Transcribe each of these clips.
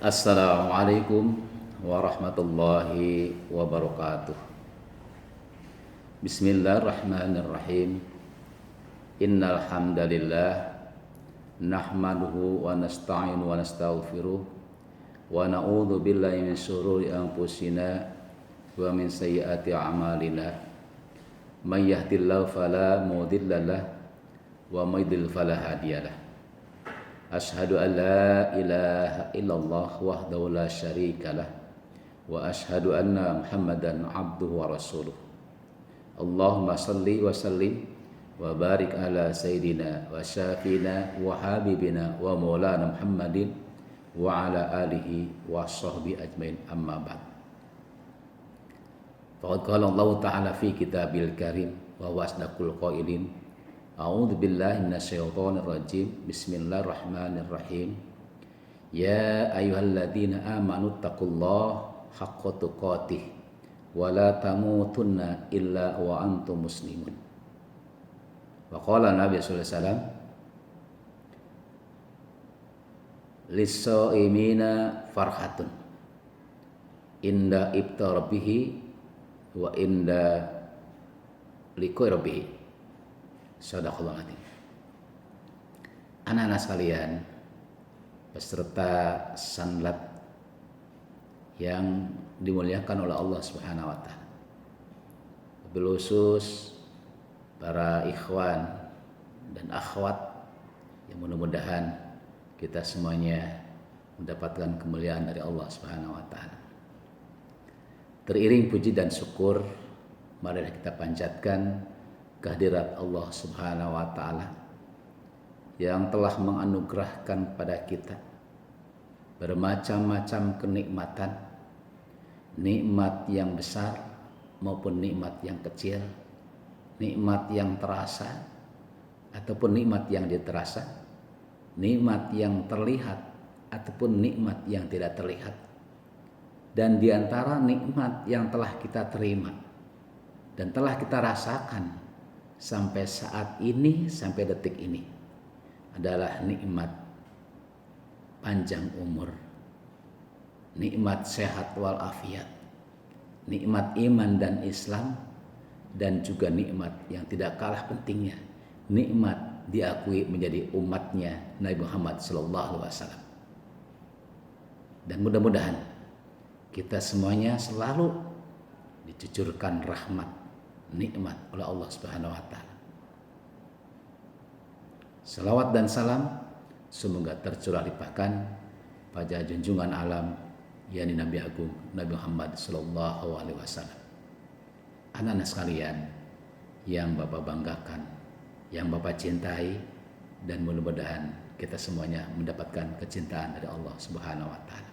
Assalamualaikum warahmatullahi wabarakatuh. Bismillahirrahmanirrahim. Innal hamdalillah nahmaduhu wa nasta'inu wa nastaghfiruh wa na'udzu billahi min syururi anfusina wa min sayyiati a'malina. May yahdihillahu fala mudhillalah wa may yudlil fala hadiyalah. Ashhadu an la ilaha illallah wahdahu la syarikalah wa ashhadu anna Muhammadan abduhu wa rasuluh. Allahumma salli wa sallim wa barik ala sayyidina wa syafina wa habibina wa maulana Muhammadin wa ala alihi wa sahbihi ajmain, amma ba'd. Faqad qala Allah ta'ala fi kitabil karim wa wasdaqul qailin. A'udzu billahi minasyaitonir rajim. Bismillahirrahmanirrahim. Ya ayyuhalladzina amanu taqullaha haqqa tuqatih wa la tamutunna illa wa antum muslimun. Wa qala Nabi sallallahu alaihi wasallam, lis-shaimina farhatun inda iftar bihi wa inda liqa'i rabbih. Sadaqallahu adzim. Anak-anak sekalian, peserta sanlat yang dimuliakan oleh Allah Subhanahu wa taala. Wabil khusus para ikhwan dan akhwat yang mudah-mudahan kita semuanya mendapatkan kemuliaan dari Allah Subhanahu wa taala. Teriring puji dan syukur, mari kita panjatkan kehadirat Allah Subhanahu wa taala yang telah menganugerahkan pada kita bermacam-macam kenikmatan, nikmat yang besar maupun nikmat yang kecil, nikmat yang terasa ataupun nikmat yang tidak terasa, nikmat yang terlihat ataupun nikmat yang tidak terlihat. Dan di antara nikmat yang telah kita terima dan telah kita rasakan sampai saat ini, sampai detik ini adalah nikmat panjang umur, nikmat sehat walafiat, nikmat iman dan Islam, dan juga nikmat yang tidak kalah pentingnya, nikmat diakui menjadi umatnya Nabi Muhammad SAW. Dan mudah-mudahan kita semuanya selalu dicucurkan rahmat, nikmat oleh Allah Subhanahu wa taala. Salawat dan salam semoga tercurah limpahkan pada junjungan alam yakni Nabi Agung Nabi Muhammad sallallahu alaihi wasallam. Anak-anak sekalian yang Bapak banggakan, yang Bapak cintai, dan mudah-mudahan kita semuanya mendapatkan kecintaan dari Allah Subhanahu wa taala.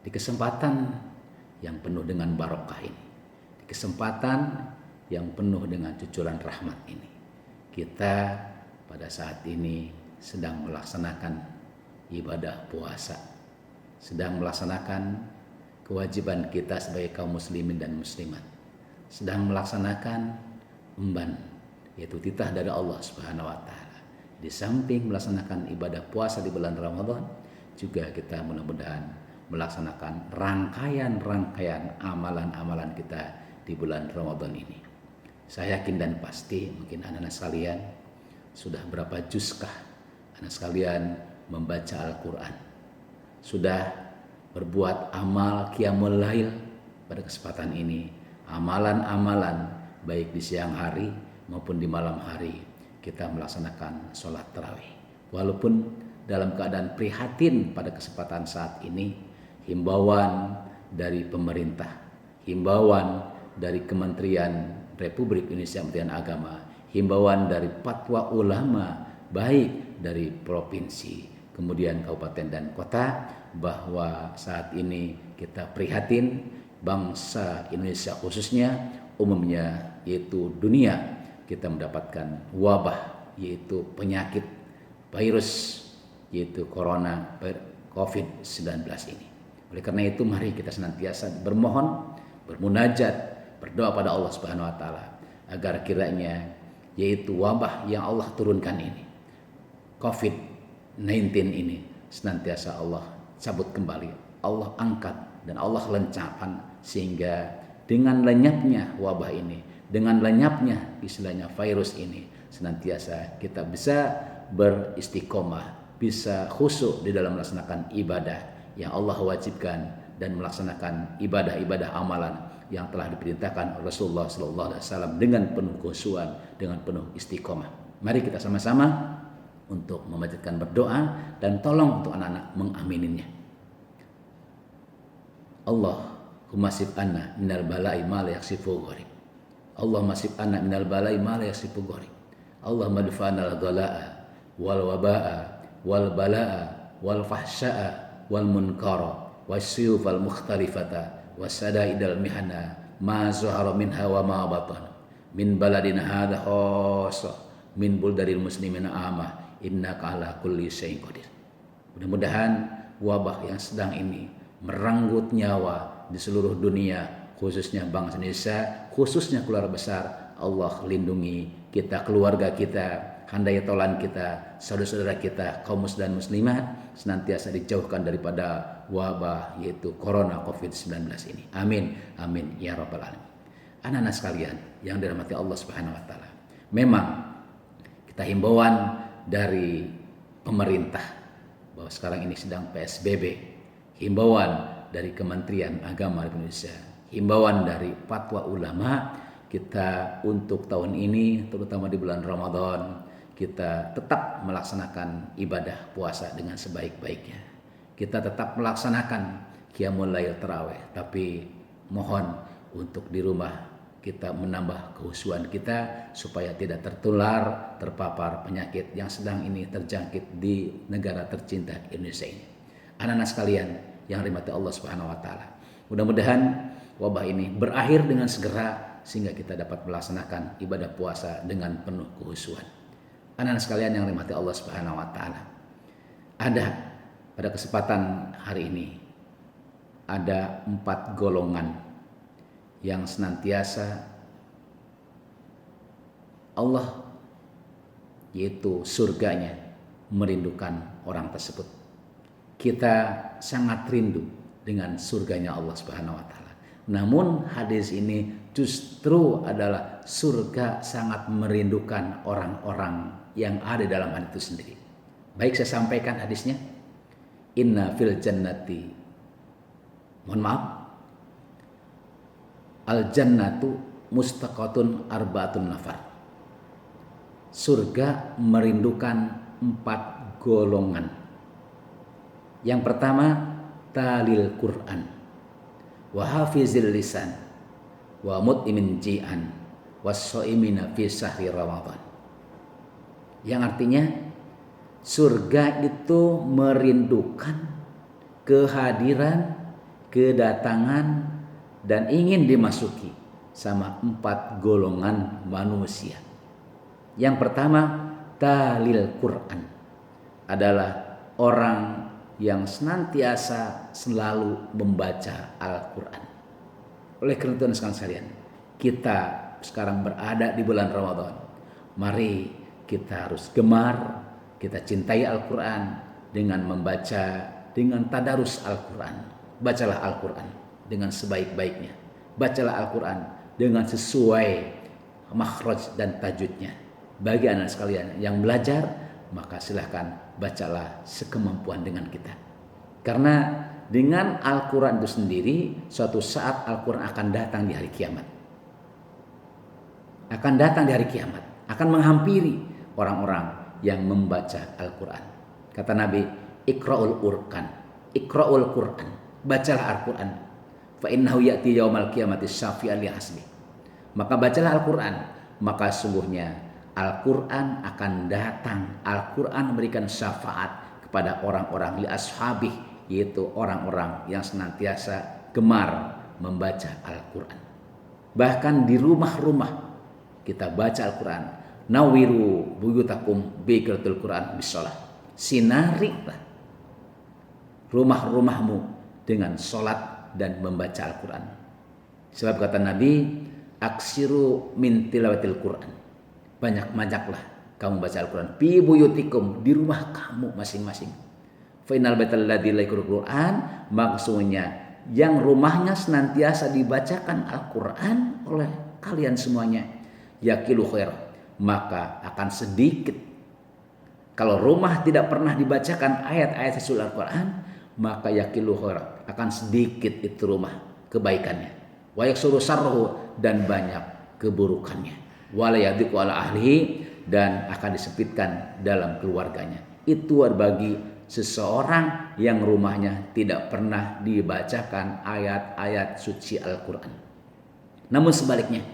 Di kesempatan yang penuh dengan barokah ini, kesempatan yang penuh dengan cucuran rahmat ini, kita pada saat ini sedang melaksanakan ibadah puasa, sedang melaksanakan kewajiban kita sebagai kaum muslimin dan muslimat, sedang melaksanakan emban, yaitu titah dari Allah Subhanahu wa taala. Di samping melaksanakan ibadah puasa di bulan Ramadan, juga kita mudah-mudahan melaksanakan rangkaian-rangkaian amalan-amalan kita di bulan Ramadan ini. Saya yakin dan pasti mungkin anak-anak sekalian sudah berapa juskah anak sekalian membaca Al-Quran, sudah berbuat amal qiyamul lail pada kesempatan ini, amalan-amalan baik di siang hari maupun di malam hari kita melaksanakan sholat tarawih. Walaupun dalam keadaan prihatin pada kesempatan saat ini, himbauan dari pemerintah, himbauan dari Kementerian Republik Indonesia Kementerian Agama, himbauan dari fatwa ulama baik dari provinsi, kemudian kabupaten dan kota, bahwa saat ini kita prihatin, bangsa Indonesia khususnya, umumnya yaitu dunia, kita mendapatkan wabah yaitu penyakit virus yaitu corona COVID-19 ini. Oleh karena itu mari kita senantiasa bermohon, bermunajat, berdoa pada Allah Subhanahu wa taala agar kiranya yaitu wabah yang Allah turunkan ini, COVID-19 ini, senantiasa Allah cabut kembali, Allah angkat dan Allah lencapkan, sehingga dengan lenyapnya wabah ini, dengan lenyapnya istilahnya virus ini, senantiasa kita bisa beristiqomah, bisa khusyuk di dalam melaksanakan ibadah yang Allah wajibkan dan melaksanakan ibadah-ibadah amalan yang telah diperintahkan Rasulullah SAW dengan penuh khusyuan, dengan penuh istiqomah. Mari kita sama-sama untuk memanjatkan berdoa dan tolong untuk anak-anak mengamininya. Allahumma sif anna minal bala'i ma la yaksifu gharib. Allahumma sif anna minal bala'i ma la yaksifu gharib. Allahumma dfa'na al-ghala'a wal waba'a wal bala'a wal fahsya'a wal munkara wasyuyuf al mukhtalifata wasada'idal mihana ma zuhara minha wa ma batana min baladina hadha khassa min buldaril muslimina amah innaka ala kulli syai'in qadir. Mudah-mudahan wabah yang sedang ini merenggut nyawa di seluruh dunia, khususnya bangsa Indonesia, khususnya keluarga besar, Allah lindungi kita, keluarga kita, handai tolan kita, saudara-saudara kita, kaum muslim dan muslimat senantiasa dijauhkan daripada wabah yaitu corona COVID-19 ini. Amin, amin ya rabbal alamin. Anak-anak sekalian yang dirahmati Allah Subhanahu wa taala. Memang kita himbauan dari pemerintah bahwa sekarang ini sedang PSBB. Himbauan dari Kementerian Agama Indonesia, himbauan dari fatwa ulama kita untuk tahun ini, terutama di bulan Ramadan, kita tetap melaksanakan ibadah puasa dengan sebaik-baiknya. Kita tetap melaksanakan qiyamul lail tarawih, tapi mohon untuk di rumah kita menambah kehusuan kita supaya tidak tertular, terpapar penyakit yang sedang ini terjangkit di negara tercinta Indonesia ini. Anak-anak sekalian yang dirahmati Allah Subhanahu wa taala. Mudah-mudahan wabah ini berakhir dengan segera sehingga kita dapat melaksanakan ibadah puasa dengan penuh kehusuan. Anak-anak sekalian yang dirahmati Allah Subhanahu wa taala. Ada pada kesempatan hari ini ada 4 golongan yang senantiasa Allah yaitu surganya merindukan orang tersebut. Kita sangat rindu dengan surganya Allah Subhanahu wa taala. Namun hadis ini justru adalah surga sangat merindukan orang-orang yang ada dalam hadis itu sendiri. Baik, saya sampaikan hadisnya. Inna fil jannati. Mohon maaf. Al jannatu mustaqatun arba'atun nafar. Surga merindukan 4 golongan. Yang pertama, talil Quran, wa hafizil lisan, wa mut'imin ji'an, was-shaimina fi syahri Ramadan. Yang artinya surga itu merindukan kehadiran, kedatangan dan ingin dimasuki sama 4 golongan manusia. Yang pertama, talil Quran adalah orang yang senantiasa selalu membaca Al-Quran. Oleh karena itu sekalian, kita sekarang berada di bulan Ramadan. Mari kita harus gemar, kita cintai Al-Quran dengan membaca, dengan tadarus Al-Quran. Bacalah Al-Quran dengan sebaik-baiknya. Bacalah Al-Quran dengan sesuai makhraj dan tajwidnya. Bagi anak sekalian yang belajar, maka silahkan bacalah sekemampuan dengan kita. Karena dengan Al-Quran itu sendiri, suatu saat Al-Quran akan datang di hari kiamat. Akan datang di hari kiamat. Akan menghampiri orang-orang yang membaca Al-Quran. Kata Nabi, Iqra'ul Qur'an. Iqra'ul Qur'an. Bacalah Al-Quran. Fa innahu ya'ti yaumal qiyamati syafi'an li hasbi. Maka bacalah Al-Quran. Maka sungguhnya Al-Quran akan datang. Al-Quran memberikan syafaat kepada orang-orang li ashabih, yaitu orang-orang yang senantiasa gemar membaca Al-Quran. Bahkan di rumah-rumah kita baca Al-Quran. Nawiru buyutakum biqiratul Quran bisalah. Sinarilah rumah-rumahmu dengan sholat dan membaca Al-Quran. Sebab kata Nabi, aksiru min tilawatil Quran. Banyak-banyaklah kamu baca Al-Quran. Fi buyutikum, di rumah kamu masing-masing. Fa innal baital ladzi la yaqra'ul Qur'an, maksudnya yang rumahnya senantiasa dibacakan Al-Qur'an oleh kalian semuanya, yaqilu khair, maka akan sedikit. Kalau rumah tidak pernah dibacakan ayat-ayat suci Al-Qur'an, maka yaqilu khair, akan sedikit itu rumah kebaikannya. Wa yaksuru sarruhu, dan banyak keburukannya. Wa la yadiqu ala ahlihi, dan akan disempitkan dalam keluarganya. Itu bagi seseorang yang rumahnya tidak pernah dibacakan ayat-ayat suci Al-Quran. Namun sebaliknya,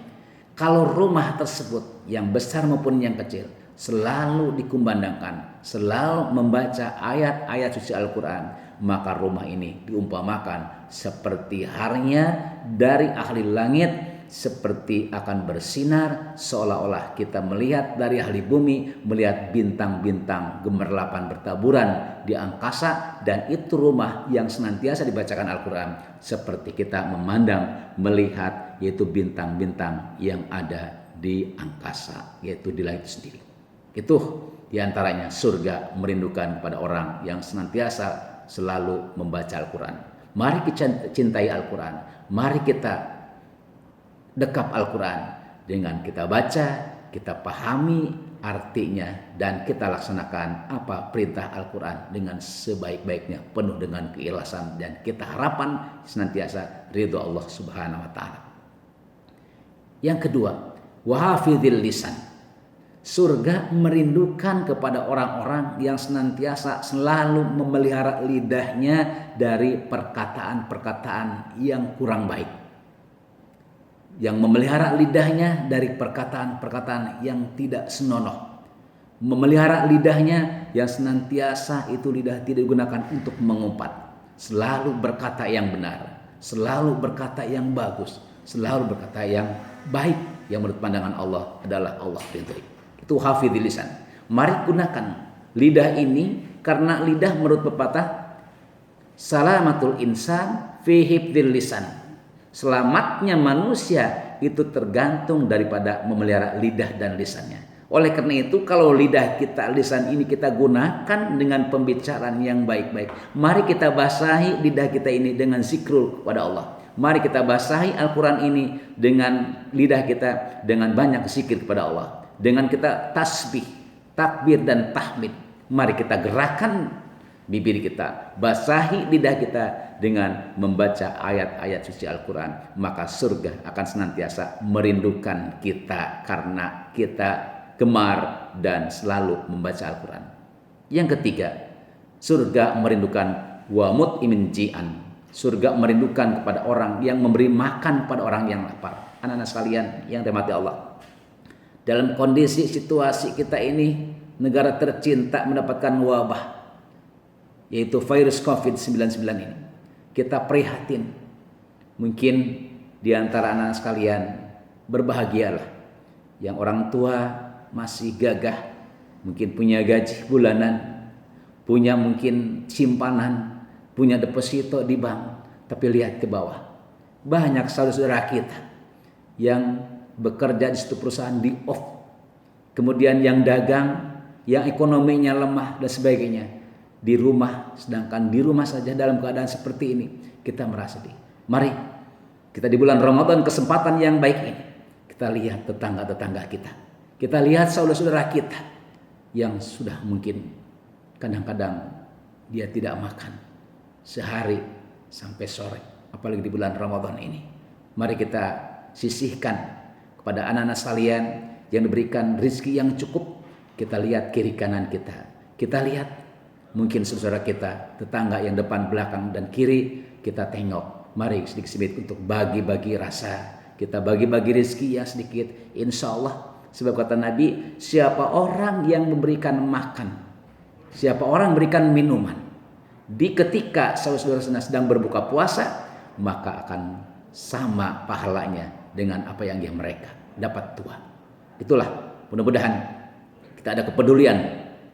kalau rumah tersebut yang besar maupun yang kecil selalu dikumandangkan, selalu membaca ayat-ayat suci Al-Quran, maka rumah ini diumpamakan seperti harnya dari ahli langit, seperti akan bersinar, seolah-olah kita melihat dari ahli bumi, melihat bintang-bintang gemerlapan bertaburan di angkasa, dan itu rumah yang senantiasa dibacakan Al-Quran, seperti kita memandang, melihat, yaitu bintang-bintang yang ada di angkasa, yaitu di langit sendiri. Itu diantaranya surga merindukan kepada orang yang senantiasa selalu membaca Al-Quran. Mari kita cintai Al-Quran, mari kita dekap Al-Quran dengan kita baca, kita pahami artinya, dan kita laksanakan apa perintah Al-Quran dengan sebaik-baiknya, penuh dengan keikhlasan, dan kita harapan senantiasa ridho Allah Subhanahu wa Ta'ala. Yang kedua, wahafidhil lisan, surga merindukan kepada orang-orang yang senantiasa selalu memelihara lidahnya dari perkataan-perkataan yang kurang baik, yang memelihara lidahnya dari perkataan-perkataan yang tidak senonoh, memelihara lidahnya yang senantiasa itu lidah tidak digunakan untuk mengumpat, selalu berkata yang benar, selalu berkata yang bagus, selalu berkata yang baik, yang menurut pandangan Allah adalah Allah ridhoi. Itu hafidhil lisan. Mari gunakan lidah ini, karena lidah menurut pepatah salamatul insan fi hifdzil lisan, selamatnya manusia itu tergantung daripada memelihara lidah dan lisannya. Oleh karena itu, kalau lidah kita, lisan ini kita gunakan dengan pembicaraan yang baik-baik. Mari kita basahi lidah kita ini dengan zikrul kepada Allah. Mari kita basahi Al-Quran ini dengan lidah kita, dengan banyak zikir kepada Allah. Dengan kita tasbih, takbir, dan tahmid. Mari kita gerakan bibir kita, basahi lidah kita dengan membaca ayat-ayat suci Al-Quran, maka surga akan senantiasa merindukan kita karena kita gemar dan selalu membaca Al-Quran. Yang ketiga, surga merindukan wa mut'imin ji'an, surga merindukan kepada orang yang memberi makan pada orang yang lapar. Anak-anak sekalian yang dirahmati Allah, dalam kondisi situasi kita ini, negara tercinta mendapatkan wabah, yaitu virus COVID-19 ini. Kita prihatin. Mungkin di antara anak sekalian berbahagialah yang orang tua masih gagah, mungkin punya gaji bulanan, punya mungkin simpanan, punya deposito di bank. Tapi lihat ke bawah, banyak saudara-saudara kita yang bekerja di suatu perusahaan di off, kemudian yang dagang, yang ekonominya lemah dan sebagainya, di rumah, sedangkan di rumah saja dalam keadaan seperti ini kita merasa sedih. Mari kita di bulan Ramadan, kesempatan yang baik ini, kita lihat tetangga-tetangga kita lihat saudara-saudara kita yang sudah mungkin kadang-kadang dia tidak makan sehari sampai sore, apalagi di bulan Ramadan ini. Mari kita sisihkan kepada anak-anak sekalian yang diberikan rezeki yang cukup. Kita lihat kiri kanan kita lihat mungkin saudara kita, tetangga yang depan, belakang, dan kiri, kita tengok. Mari sedikit-sedikit untuk bagi-bagi rasa, kita bagi-bagi rezeki yang sedikit, insya Allah. Sebab kata Nabi, siapa orang yang memberikan makan, siapa orang memberikan minuman di ketika saudara-saudara sedang berbuka puasa, maka akan sama pahalanya dengan apa yang mereka dapat tuah. Itulah, mudah-mudahan kita ada kepedulian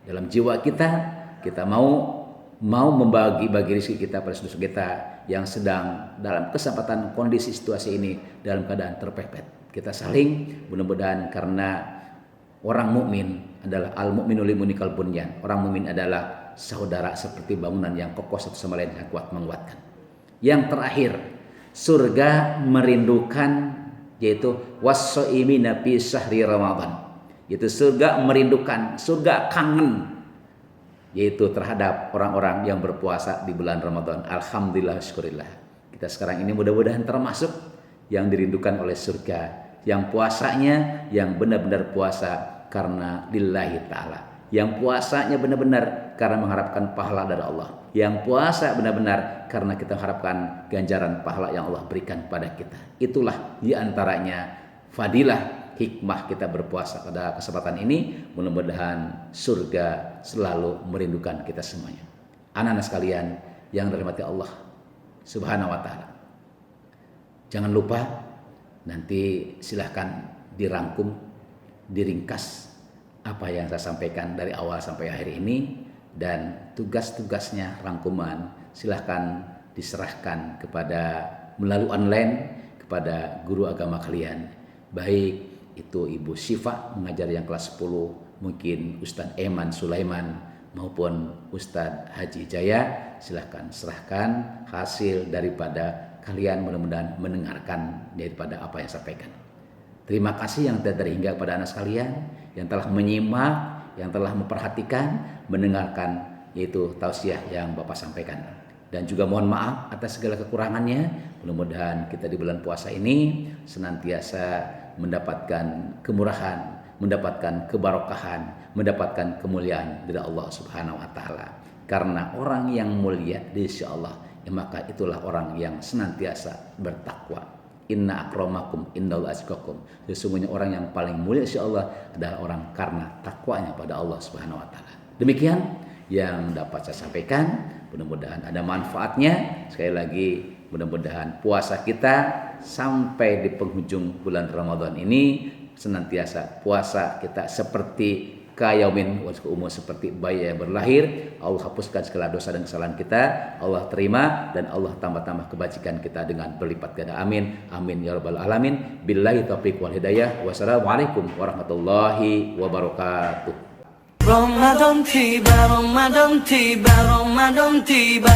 dalam jiwa kita mau membagi-bagi rezeki kita pada saudara kita yang sedang dalam kesempatan kondisi situasi ini dalam keadaan terpepet. Kita saling, mudah-mudahan, karena orang mukmin adalah al-mu'minu limunikal bunyan. Orang mukmin adalah saudara seperti bangunan yang kokoh satu sama lain yang kuat menguatkan. Yang terakhir, surga merindukan, yaitu was-shaimina fi syahri Ramadan. Yaitu surga merindukan, surga kangen, yaitu terhadap orang-orang yang berpuasa di bulan Ramadan. Alhamdulillah, syukurillah. Kita sekarang ini mudah-mudahan termasuk yang dirindukan oleh surga, yang puasanya yang benar-benar puasa karena lillahi ta'ala, yang puasanya benar-benar karena mengharapkan pahala dari Allah, yang puasa benar-benar karena kita mengharapkan ganjaran pahala yang Allah berikan pada kita. Itulah diantaranya fadilah hikmah kita berpuasa pada kesempatan ini. Mudah-mudahan surga selalu merindukan kita semuanya. Anak-anak sekalian yang dirahmati Allah Subhanahu wa ta'ala, jangan lupa nanti silahkan dirangkum, diringkas apa yang saya sampaikan dari awal sampai akhir ini, dan tugas-tugasnya rangkuman silahkan diserahkan kepada melalui online kepada guru agama kalian, baik itu Ibu Syifa mengajar yang kelas 10, mungkin Ustadz Eman Sulaiman maupun Ustadz Haji Jaya. Silahkan serahkan hasil daripada kalian, mudah-mudahan mendengarkan daripada apa yang saya sampaikan. Terima kasih yang telah terhingga kepada anak sekalian yang telah menyimak, yang telah memperhatikan, mendengarkan yaitu tausiah yang Bapak sampaikan. Dan juga mohon maaf atas segala kekurangannya. Mudah-mudahan kita di bulan puasa ini senantiasa mendapatkan kemurahan, mendapatkan kebarokahan, mendapatkan kemuliaan dari Allah Subhanahu wa ta'ala. Karena orang yang mulia insya Allah, maka itulah orang yang senantiasa bertakwa. Inna akramakum indallahi atqakum. Sesungguhnya orang yang paling mulia insyaallah adalah orang karena takwanya pada Allah Subhanahu wa taala. Demikian yang dapat saya sampaikan. Mudah-mudahan ada manfaatnya. Sekali lagi, mudah-mudahan puasa kita sampai di penghujung bulan Ramadan ini senantiasa puasa kita seperti kayaumin umur, seperti bayi yang berlahir. Allah hapuskan segala dosa dan kesalahan kita, Allah terima, dan Allah tambah-tambah kebajikan kita dengan berlipat ganda. Amin, amin ya rabbal alamin. Billahi taufiq wal hidayah. Wassalamualaikum warahmatullahi wabarakatuh. Ramadan tiba, Ramadan tiba, Ramadan tiba.